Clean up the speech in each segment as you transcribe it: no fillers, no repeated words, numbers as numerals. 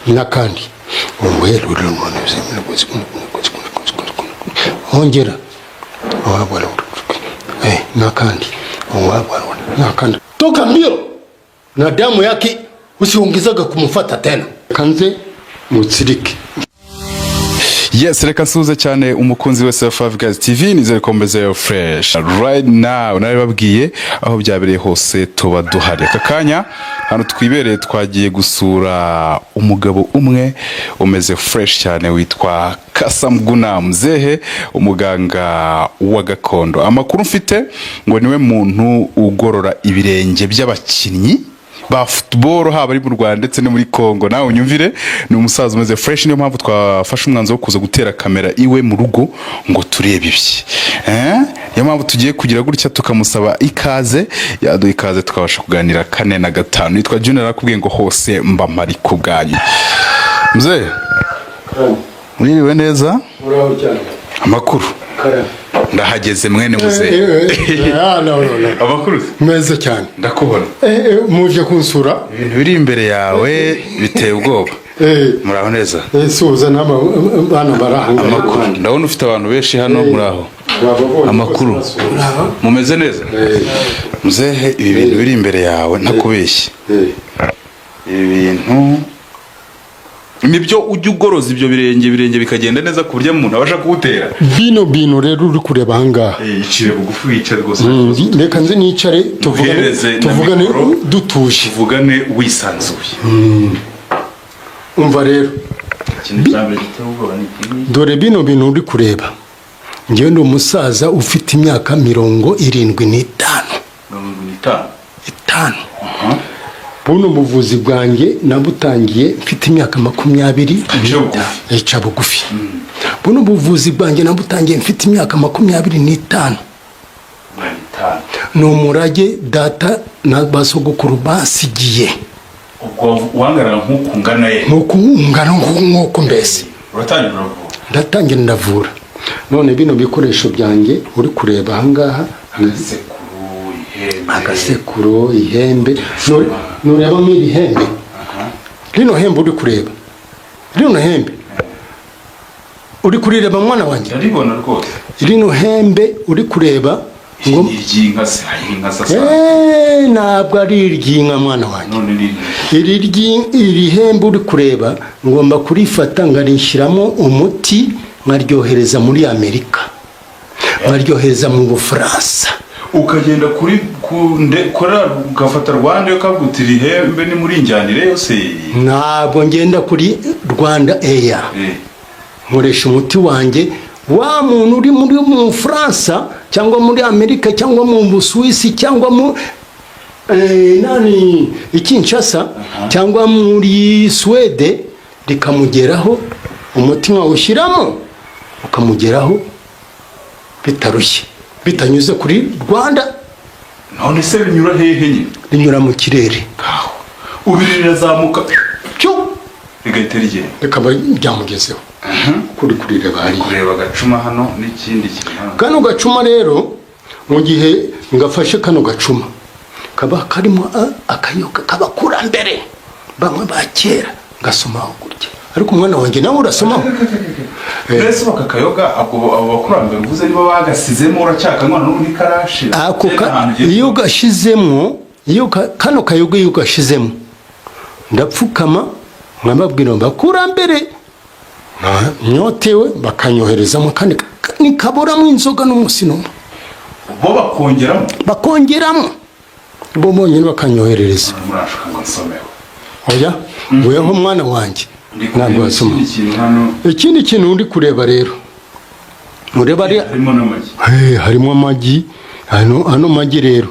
n'akandi hongera n'akandi toka mbio na damu yake usiongezeka kumfuata tena kanze mutsirike. Yes, reka nsuze cyane umukunzi wese wa Five Guys TV, nizere ko mbeze fresh right now. Naribabwiye aho byabereye hose tuba duhari. Aka kanya hano twibereye twagiye gusura umugabo umwe umeze fresh cyane witwa Kasamguna Mzehe, umuganga wa gakondo. Amakuru mfite ngo niwe muntu ugorora ibirenge by'abakinnyi ba football haba ari mu Rwanda ndetse no muri Kongo. Nawe unyumvire, ni umusaza umeze fresh, niyo mpamvu twafashe umwanzo wo kuza gutera kamera iwe mu rugo ngo turebe ibi. Niyo mpamvu tugiye kugira gutya tukamusaba ikaze, yaduha ikaze tukabasha kuganira 4 na 5. Nitwa Junior, nakubwiye ngo hose mba mari ku bwanyu. Mzee mwiriwe neza? Muraho cyane. Amakuru ndahageze mwene Mzee. Amakuru meza cyane. Ndakubona muje kunsura, ibintu biri imbere yawe biteye ubwoba. Muraho neza? Suza nama bana barahanga. Amakuru ndabona ufite abantu benshi hano. Muraho? Amakuru mumeze neza? Mzehe, ibi bintu biri imbere yawe ntakubeshye, ibi bintu nibyo ujya ugoroza ibyo birenge bikagenda neza ku buryo umuntu abasha kuwutera. Bino rero uri kureba ahangaha. Icire bugufi wicare rwose. Reka nze nicare tuvugane dutuje, tuvugane wisanzuye. Umva rero, dore bino bintu uri kureba, ngewe ndi umusaza ufite imyaka 75. Buno buvuzi bwanjye nabutangiye mfite imyaka 20. Echa bugufi. Buno buvuzi bwanjye nabutangiye mfite imyaka 25. No murage data na basogokuru basigiye. Ubwo wangara nk'ukungana ye. Nk'uko mbese. Ndatangira ndavura. None bino bikoresho byanjye uri kureba ahangaha, agasekuro, ihembe, nureba mu ihembe. Rino hembe uri kureba, rino hembe uri kurireba mwana wanjye? Ndabibona rwose. Rino hembe uri kureba ngo iryinka se, ntabwo ari iryinka mwana wanjye. Iri hembe uri kureba ngomba kurifata ngarishyiramo umuti, nkaryohereza muri Amerika, nkaryohereza mu Bufaransa, ukagenda kuri ugafata Rwanda ukabwutira ihembe ni muri njyanire yose. Ntabwo ngenda kuri Rwanda Air, nkoresha umuti wanjye. Wa muntu uri muri mu Bufaransa cyangwa muri Amerika cyangwa mu Busuwisi cyangwa mu Kinshasa cyangwa muri Swede, rikamugeraho umuti wawushyiramo ukamugeraho bitarushye, bitanyuze kuri Rwanda. None se binyura hehe nyine? Binyura mu kirere. Ubirira zamuka cyo rigahita rigenda, bikaba byamugezeho. Kuri kureba hari kureba gacuma hano n'ikindi kintu. Kano gacuma rero, mu gihe ngafashe kano gacuma, kaba karimo akayoga kabakurambere bamwe bakera, ngasomaho gutya. Ariko umwana wanjye nawe urasomaho. Ese bakakayoga abo bakurambere uvuze niba bagasizemo uracyakanywa n'undi karashi. Ako iyo gashizemo, iyo kano kayoga iyo gashizemo, ndapfukama nkababwira bakurambere nyotewe, bakanyoherezamo kandi nikaboramo inzoga n'umusino. Bo bakongeramo bo bonyine bakanyoherereza. Murashaka ngo nsomeho? Oya, weho mwana wanjye ntabwo wasoma. Ikindi kintu uri kureba rero, mureba harimo n'amagi. Harimo amagi. Hano magi rero,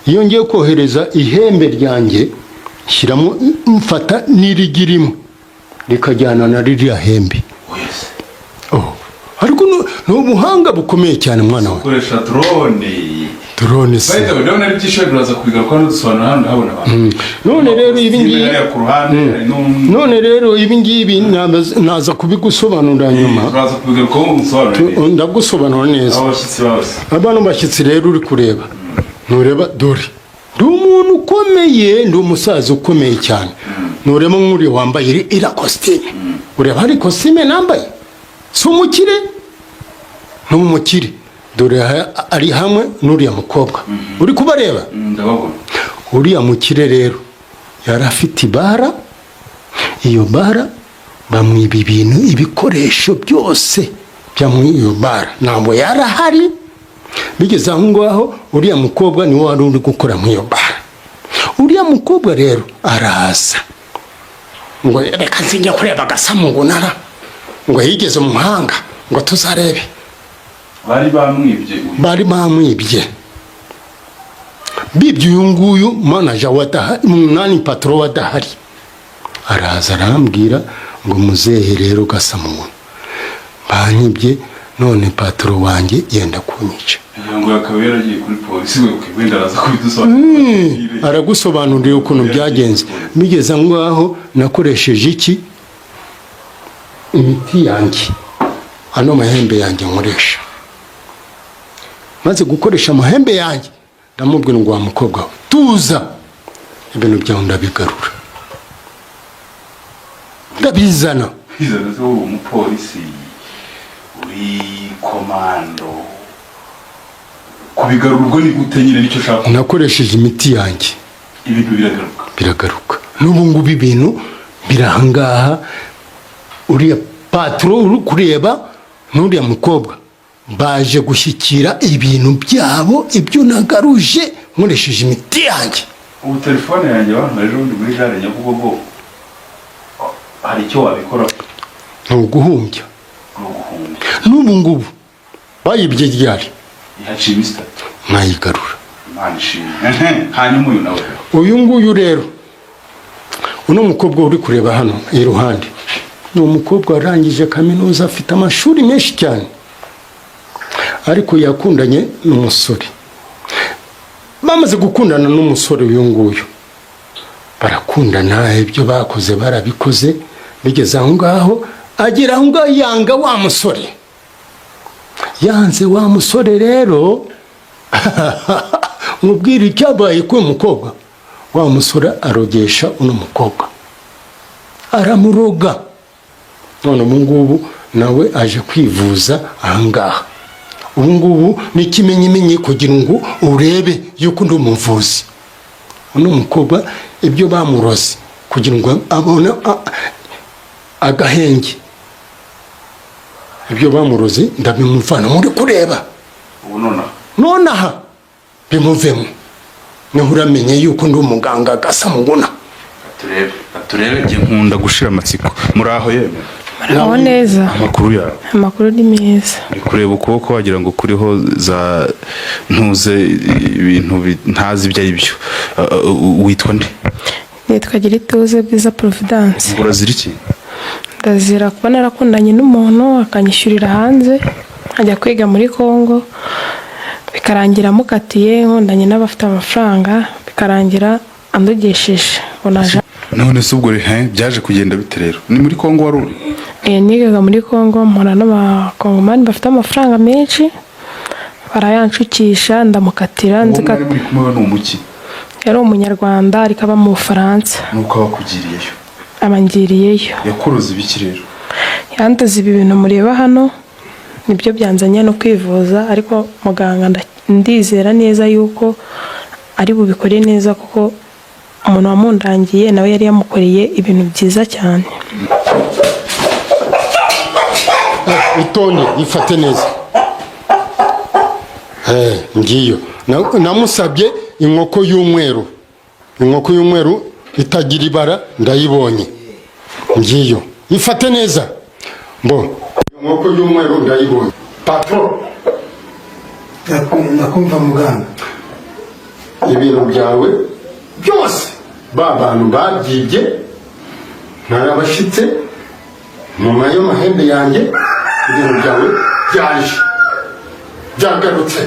iyo ngiye kohereza ihembe ryanjye, shyiramo mfata n'irigirimo rikajyana na ririya hembe. Ariko n'ubuhanga bukomeye cyane mwana wawe. Ukoresha drone se. Baita ndabona ari byishobora biraza kwiga ko dusobanura hano habona abantu. None rero ibi ngibi naza kubigusobanura nyuma. Biraza kwiga ko umusobanura. Ndagusobanura neza. Abashyitsi bose. Abantu bashyitsi rero uri kureba. Nureba dore ndi umuntu ukomeye, ndi umusaza ukomeye cyane. Nuremo nk'uri wambaye ira kositime, ureba hari kositime nambaye, si umukire, n'umukire. Dore ari hamwe n'uriya mukobwa uri kubareba. Uriya mukire rero yari afite ibara, iyo bara bamwiba ibintu, ibikoresho byose byamwiyo bara ntabwo yarahari. Bigeze aho ngaho uriya mukobwa niwe wari uri gukora nk'iyo bara. Uriya mukobwa rero araza ngo reka nzinjya kureba Gasamungunara, ngo yigeze mu muhanga ngo tuzarebe. Bari bamwibye bibye uyu nguyu manager wadahari, umwani patro wadahari. Araza arambwira ngo muzehe rero Gasamunguna banyibye, none patro wanjye yenda kunyica. Ngo yakaba yaragiye kuri polisi, we wenda araza kubidusobanurira. Aragusobanurira ukuntu byagenze. Bigeze ngaho nakoresheje iki, imiti yanjye, ano mahembe yanjye nkoresha. Maze gukoresha amahembe yanjye ndamubwira ngo wa mukobwa we tuza, ibintu byawe ndabigarura, ndabizana. Zo umupolisi uri komando kubigarura ubwo ni gute nyine nicyo shaka? Nakoresheje imiti yanjye, ibintu biragaruka. N'ubu ngubu ibintu birahangaha. Uriya patro uri kureba n'uriya mukobwa baje gushyikira ibintu byabo, ibyo nagaruje nkoresheje imiti yanjye. Ubu telefone yanjye bantu ejo muri gare Nyabugogo, hari icyo wabikora? Ntuguhumbya. N'ubu ngubu bayibye ryari yaciye Mr. nayigarura. Hanyuma uyu nawe, uyu nguyu rero, uno mukobwa uri kureba hano iruhande, ni umukobwa warangije kaminuza, afite amashuri menshi cyane, ariko yakundanye n'umusore. Bamaze gukundana n'umusore uyu nguyu, barakundana, ibyo bakoze barabikoze. Bigeze aho ngaho, agera aho ngaho yanga wa musore. Yanze wa musore rero mubwira icyabaye k'uyu mukobwa. Wa musore arogesha uno mukobwa, aramuroga. None ubu ngubu nawe aje kwivuza ahangaha. Ubu ngubu ni ikimenyimenyi kugira ngo urebe yuko ndi umuvuzi. Uno mukobwa ibyo bamuroze kugira ngo abone agahenge, ibyo bamuroze ndabimuvana muri kureba. Ubu nonaha bimuvemo, niho uramenye yuko ndi umuganga Gasamunguna. Turebe njye nkunda gushira amatsiko. Muri aho yewe? Muraho neza. Amakuru yawe? Amakuru ni meza. Uri kureba ukuboko wagira ngo kuriho za ntuze ibintu ntazi ibyo ari byo. Witwa nde? Nitwa Girituze Bwiza Providence. Urazira iki? Ndazira kuba narakundanye n'umuntu akanyishyurira hanze, ajya kwiga muri Kongo, bikarangira mukatiye. Nkundanye n'abafite amafaranga, bikarangira andogesheje. None se ubwo byaje kugenda bite rero? Ni muri Kongo wari uri? Nigaga muri Kongo, mpura n'abakongomani bafite amafaranga menshi, barayanshukisha ndamukatira. Nzika muri kumwe n'umuki? Yari umunyarwanda ariko aba mu Bufaransa. Nuko wakugiriyeyo? Abangiriyeyo. Yakuroze ibiki rero? Yandoze ibi bintu mureba hano, nibyo byanzanye no kwivuza, ariko muganga ndizera neza yuko ari bubikore neza, kuko umuntu wamundangiye nawe yari yamukoreye ibintu byiza cyane. Itonde ifate neza. Ngiyo namusabye inkoko y'umweru, inkoko y'umweru itagira ibara ndayibonye. Ngiyo ifate neza. Mbo inkoko y'umweru ndayibonye. Patro, nakumva muganga, ibintu byawe byose bantu babyibye narabashitse nyuma y'amahembe yanjye, ibintu byawe byagarutse.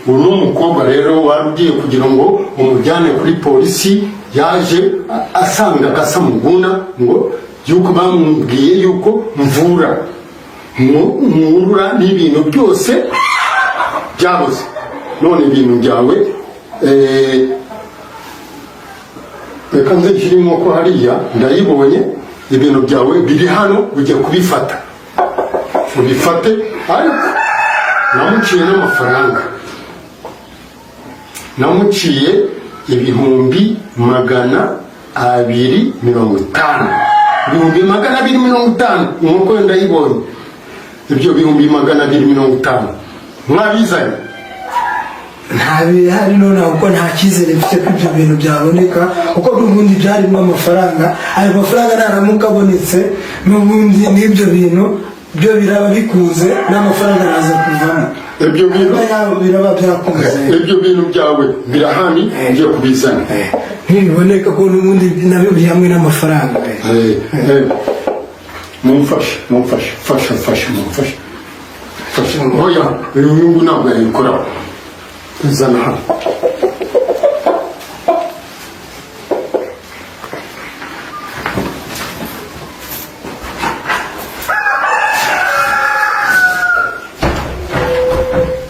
Uno mukobwa rero warugiye kugira ngo umujyane kuri polisi, yaje asanga Gasamunguna ngo yuko bamubwiye yuko mvura n'ibintu byose byabuze. None ibintu byawe reka nze nshyire inkoko hariya ndayibonye ibintu byawe biri hano ujya kubifata ubifate ariko namuciye n'amafaranga namuciye 250 250 inkoko ndayibonye ibyo 250 mwabizanye ntabihari none kuko nta cyizere mfite ko ibyo bintu byaboneka kuko n'ubundi byarimo amafaranga ayo mafaranga naramuka abonetse n'ubundi n'ibyo bintu byo biraba bikunze n'amafaranga araza kuvamo ibyo bintu biraba byakunze ibyo bintu byawe birahani ngiye kubizana ntibiboneka ko n'ubundi nabyo biri hamwe n'amafaranga mumfashe oya uyu nyungu ntabwo yayikoraho zana hano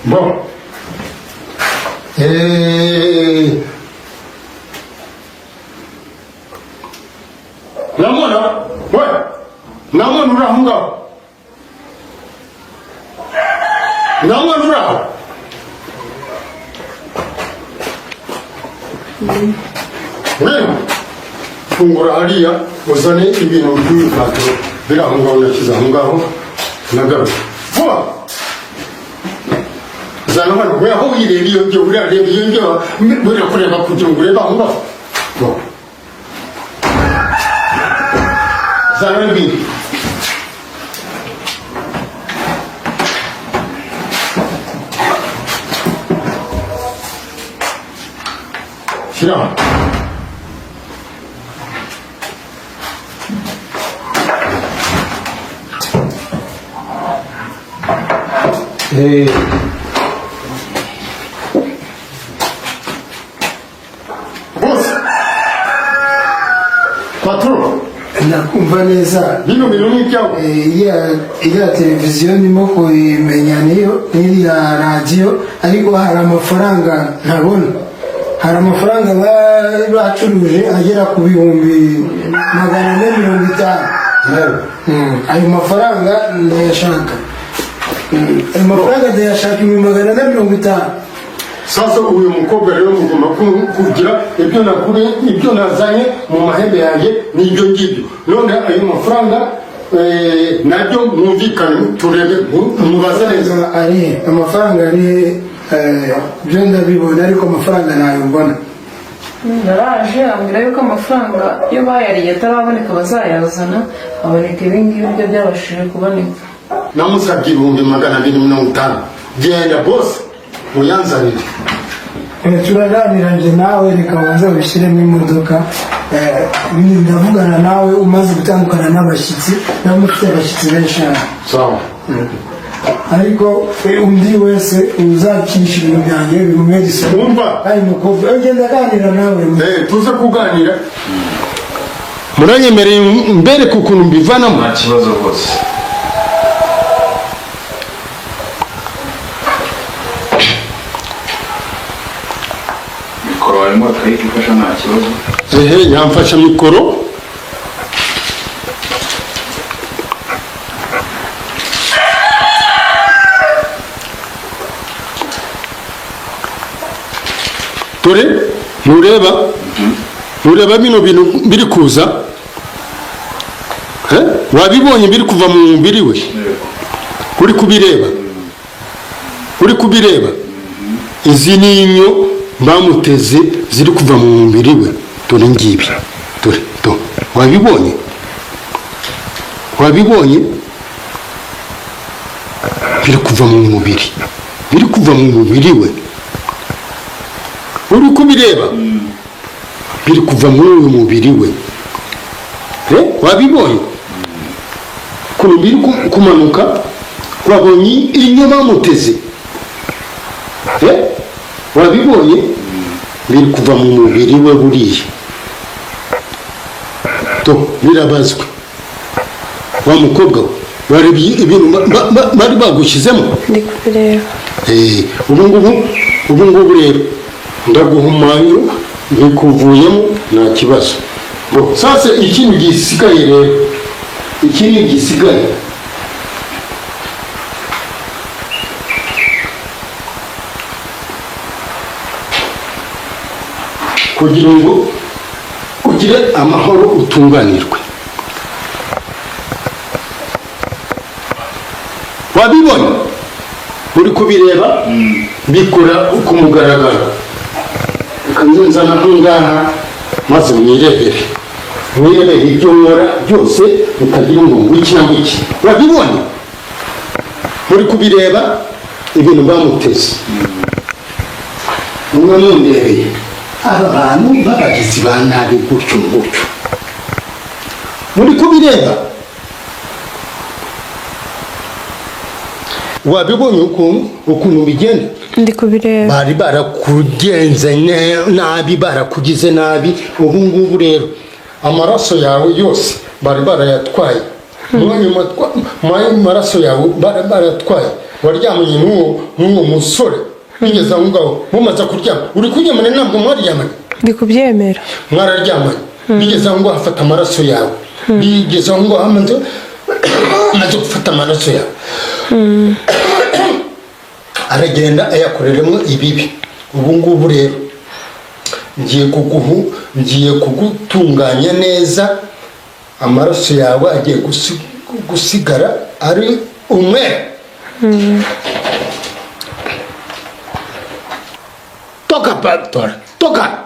bon namona we namona uraho ngaho namona uraho wewe fungura hariya uzane ibintu by'imipaturo biri aho ngaho nashyize aho ngaho nagaruka vuba zana hano we aho wireba iyo ngiyo urareba iyo ngiyo buriya kureba kugira ngo urebe aho ngaho zana n'ibindi shyira hano bose patron ndakumva neza bino bintu ni ibyawe iriya televiziyo ndimo kuyimenya n'iriya radiyo ariko hari amafaranga ntabona hari amafaranga bacuruje agera ku 450 ayo mafaranga ndayashaka ayo mafaranga ndayashaka 450 sasa uyu mukobwa rero mugomba kugira ibyo nazanye mu mahembe yanjye n'ibyo ngibyo none ayo mafaranga nabyo mwumvikane turebe mubaze neza ari amafaranga ari byo ndabibona ariko amafaranga ntayo mbona naraje ambwira yuko amafaranga iyo bayariye ataraboneka bazayazana haboneka ibingibi byo byabashije kuboneka namusabye 250 genda bose muyanzanire turaganiranje nawe reka banza ubishyiremo imodoka ndavugana nawe umaze gutandukana n'abashyitsi nawe ufite abashyitsi benshi sawa ariko undi wese uzakinisha ibintu byanjye bimuhe gisoro umva ari mukobwa ugenda aganira nawe tuze kuganira muranyemereye mbere ku kuntu mbivanamo nta kibazo rwose mikoro warimo akayifasha nta kibazo yamfasha mikoro dore ntureba bino bintu biri kuza wabibonye biri kuva mu mubiri we uri kubireba izi ni inyo bamuteze ziri kuva mu mubiri we dore ngibi dore wabibonye biri kuva mu mubiri we uri kubireba biri kuva muri uyu mubiri we wabibonye ukuntu biri kumanuka wabonye inyo bamuteze wabibonye biri kuva mu mubiri we buriya birabazwe wa mukobwa we barebye ibintu bari bagushyizemo ndi kubireba ubu ngubu rero ndaguha umwanya bikuvuyemo nta kibazo. Sasa ikintu gisigaye rero, ikintu gisigaye kugira ngo ugire amahoro utunganirwe. Wabibona uri kubireba bikora ku mugaragaro, kanzana ngaha maze mwirebere ibyo nkora byose bitagira ngo ngwiki na ngwiki. Wabibona uri kubireba ibintu bamuteze. Umwe mundebeye aba bantu babagizi ba nabi gutyo gutyo, muri kubireba. Wabibonye ukuntu bigenda? Ndi kubireba. Bari barakugenze nabi, barakugize nabi. Ubu ngubu rero amaraso yawe yose bari barayatwaye. Amaraso yawe bari barayatwaye. Waryamanye n'uwo musore bigeze aho ngaho mumaze kuryama. Uri kuryamana ntabwo mwaryamanye? Ndi kubyemera. Mwararyamanye bigeze aho ngaho afata amaraso yawe. Bigeze aho ngaho amaze gufata amaraso yawe. Aragenda ayakoreramo ibibi. Ubu ngubu rero ngiye kugutunganya neza. Amaraso yawe agiye gusigara ari umwe. Toka patora, toka.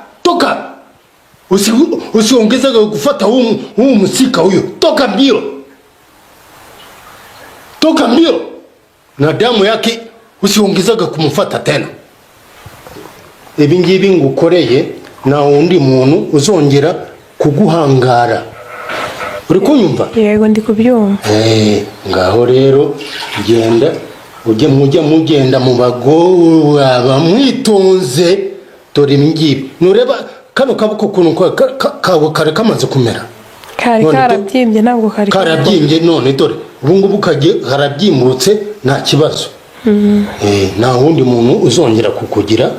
Usiongeza kufata huu musika huyo. Toka mbio. Na damu yake usiongeza kumufata tena. Ibi ngibi ngukoreye na undi muntu uzongera kuguhangara. Uri kunyumva? Yego ndi kubyumva. Ngaho rero genda mugenda mu bago abamwitonze. Dore ngibi nureba kano kaboko kuntu kawe kare kamaze kumera. Kari karabyimbye ntabwo kari karabyimbye none dore ubu ngubu harabyimbutse nta kibazo. Nta wundi muntu uzongera kukugira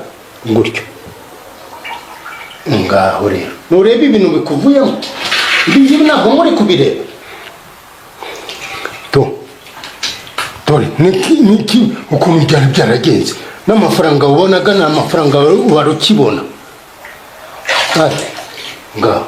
gutyo. Ngaho rero nureba ibintu bikuvuyemo. Ibi ntabwo muri kubireba. Dore niki ukuntu byari byaragenze. N'amafaranga ubonaga n'amafaranga wari ukibona. Ngaho